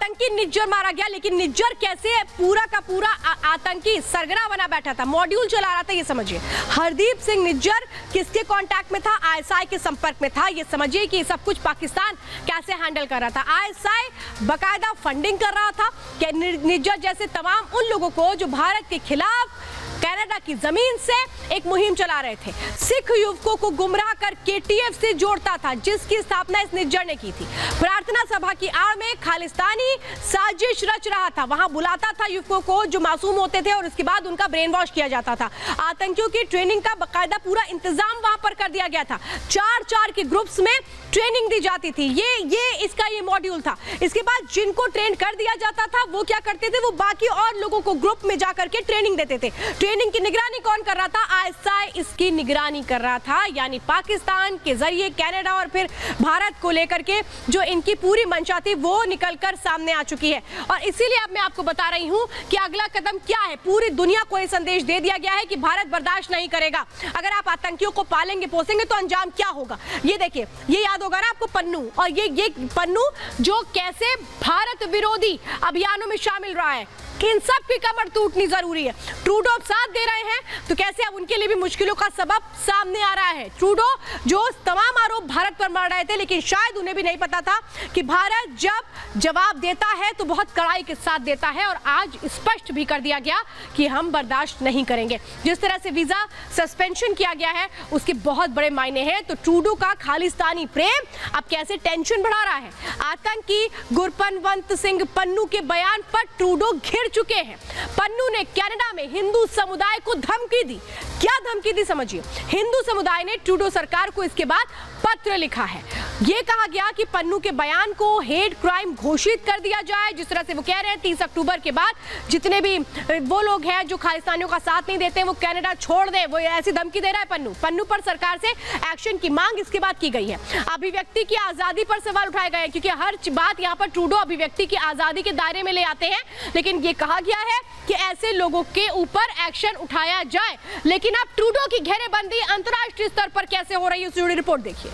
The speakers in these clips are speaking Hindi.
आतंकी निज्जर मारा गया, लेकिन निज्जर कैसे पूरा का पूरा आतंकी सरगना बना बैठा था, मॉड्यूल चला रहा था, ये समझिए। हरदीप सिंह निज्जर किसके कांटेक्ट में था? आईएसआई के संपर्क में था। ये समझिए कि सब कुछ पाकिस्तान कैसे हैंडल कर रहा था। आईएसआई बकायदा फंडिंग कर रहा था कि निज्जर जैसे तमाम उन लोगों को जो भारत के खिलाफ कनाडा की जमीन से एक मुहिम चला रहे थे, सिख युवकों को गुमराह कर केटीएफ से जोड़ता था, जिसकी स्थापना इस निज्जर ने की थी। प्रार्थना सभा की आड़ में खालिस्तानी साजिश रच रहा था, वहां बुलाता था युवकों को जो मासूम होते थे और उसके बाद उनका ब्रेन वॉश किया जाता था। आतंकियों की ट्रेनिंग का बकायदा पूरा इंतजाम वहां पर कर दिया गया था। 4-4 के ग्रुप्स में ट्रेनिंग दी जाती थी। ये मॉड्यूल था। इसके बाद जिनको ट्रेन कर दिया जाता था वो क्या करते थे, वो बाकी और लोगों को ग्रुप में जाकर के ट्रेनिंग देते थे। ट्रेनिंग की निगरानी कौन कर रहा था? आईएसआई इसकी निगरानी कर रहा था, यानी पाकिस्तान के जरिए कनाडा और फिर भारत को लेकर के जो इनकी पूरी मंशा थी वो निकलकर सामने आ चुकी है। और इसीलिए अब मैं आपको बता रही हूं कि अगला कदम क्या है। पूरी दुनिया को यह संदेश दे दिया गया है कि भारत बर्दाश्त नहीं करेगा। अगर आप आतंकियों को पालेंगे पोसेंगे तो अंजाम क्या होगा, ये देखिए। ये याद होगा ना आपको पन्नू, और ये पन्नू जो कैसे भारत विरोधी अभियानों में शामिल रहा है। इन सब की कमर टूटनी जरूरी है। ट्रूडो साथ दे रहे हैं तो कैसे अब उनके लिए भी मुश्किलों का सबब सामने आ रहा है। ट्रूडो जो तमाम आरोप भारत पर मर रहे थे, लेकिन शायद उन्हें भी नहीं पता था कि भारत जब जवाब देता है तो बहुत कड़ाई के साथ देता है। और आज स्पष्ट भी कर दिया गया कि हम बर्दाश्त नहीं करेंगे। जिस तरह से वीजा सस्पेंशन किया गया है उसके बहुत बड़े मायने हैं। तो ट्रूडो का खालिस्तानी प्रेम अब कैसे टेंशन बढ़ा रहा है। आतंकी गुरपनवंत सिंह पन्नू के बयान पर ट्रूडो घिर चुके हैं। पन्नू ने कनाडा में हिंदू समुदाय को धमकी दी। क्या धमकी दी समझिए। हिंदू समुदाय ने ट्रूडो सरकार को इसके बाद पत्र लिखा है। यह कहा गया कि पन्नू के बयान को हेट क्राइम घोषित कर दिया जाए। जिस तरह से वो कह रहे हैं 30 अक्टूबर के बाद जितने भी वो लोग हैं जो खालिस्तानियों का साथ नहीं देते वो कनाडा छोड़ दे, वो ऐसी धमकी दे रहा है पन्नू पर सरकार से एक्शन की मांग इसके बाद की गई है। अभिव्यक्ति की आजादी पर सवाल उठाए गए हैं, क्योंकि हर बात यहाँ पर ट्रूडो अभिव्यक्ति की आजादी के दायरे में ले आते हैं। लेकिन ये कहा गया है कि ऐसे लोगों के ऊपर एक्शन उठाया जाए। लेकिन अब ट्रूडो की घेरेबंदी अंतर्राष्ट्रीय स्तर पर कैसे हो रही है उसकी रिपोर्ट देखिए।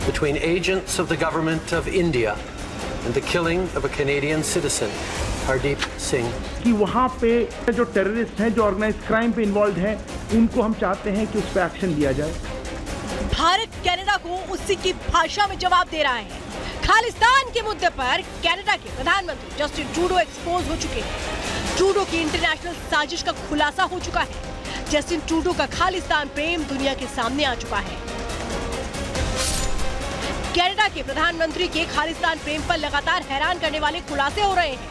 Between agents of the government of India and the killing of a Canadian citizen, Hardeep Singh. कि वहाँ पे जो टेररिस्ट हैं, जो ऑर्गेनाइज्ड क्राइम पे इन्वॉल्व हैं, उनको हम चाहते हैं कि उस पर एक्शन लिया जाए। भारत कनाडा को उसी की भाषा में जवाब दे रहा है। खालिस्तान के मुद्दे पर कनाडा के प्रधानमंत्री जस्टिन ट्रूडो एक्सपोज हो चुके हैं। ट्रूडो की इंटरनेशनल साजिश का खुलासा हो चुका है। जस्टिन ट्रूडो का खालिस्तान प्रेम दुनिया के सामने आ चुका है। कनाडा के प्रधानमंत्री के खालिस्तान प्रेम पर लगातार हैरान करने वाले खुलासे हो रहे हैं।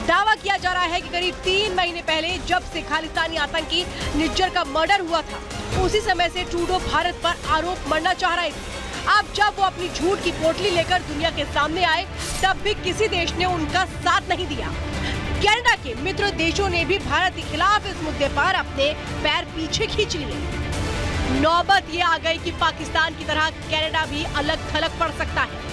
दावा किया जा रहा है कि करीब 3 महीने पहले जब से खालिस्तानी आतंकी निज्जर का मर्डर हुआ था, उसी समय से ट्रूडो भारत पर आरोप मढ़ना चाह रहे थे। अब जब वो अपनी झूठ की पोटली लेकर दुनिया के सामने आए, तब भी किसी देश ने उनका साथ नहीं दिया। कनाडा के मित्र देशों ने भी भारत के खिलाफ इस मुद्दे पर अपने पैर पीछे खींच लिए। नौबत ये आ गई कि पाकिस्तान की तरह कनाडा भी अलग थलग पड़ सकता है,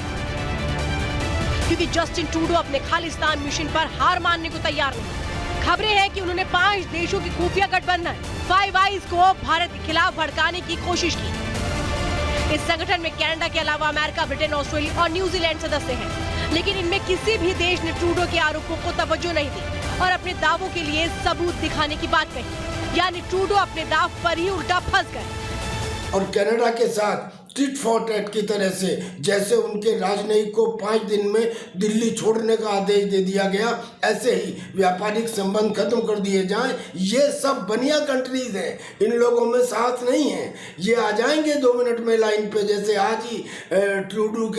क्योंकि जस्टिन ट्रूडो अपने खालिस्तान मिशन पर हार मानने को तैयार नहीं। खबरें हैं कि उन्होंने 5 देशों की खुफिया गठबंधन फाइव आइज को भारत के खिलाफ भड़काने की कोशिश की। इस संगठन में कनाडा के अलावा अमेरिका, ब्रिटेन, ऑस्ट्रेलिया और न्यूजीलैंड सदस्य हैं, लेकिन इनमें किसी भी देश ने ट्रूडो के आरोपों को तवज्जो नहीं दी और अपने दावों के लिए सबूत दिखाने की बात कही। यानी ट्रूडो अपने दाव पर ही उल्टा फंस गए। और कनाडा के साथ टिट फॉर टैट की तरह से, जैसे उनके राजनयिक को 5 दिन में दिल्ली छोड़ने का आदेश दे दिया गया, ऐसे ही व्यापारिक संबंध खत्म कर दिए जाएं। ये सब बनिया कंट्रीज हैं, इन लोगों में साथ नहीं है। ये आ जाएंगे 2 मिनट में लाइन पे, जैसे आज ही ट्रूडो के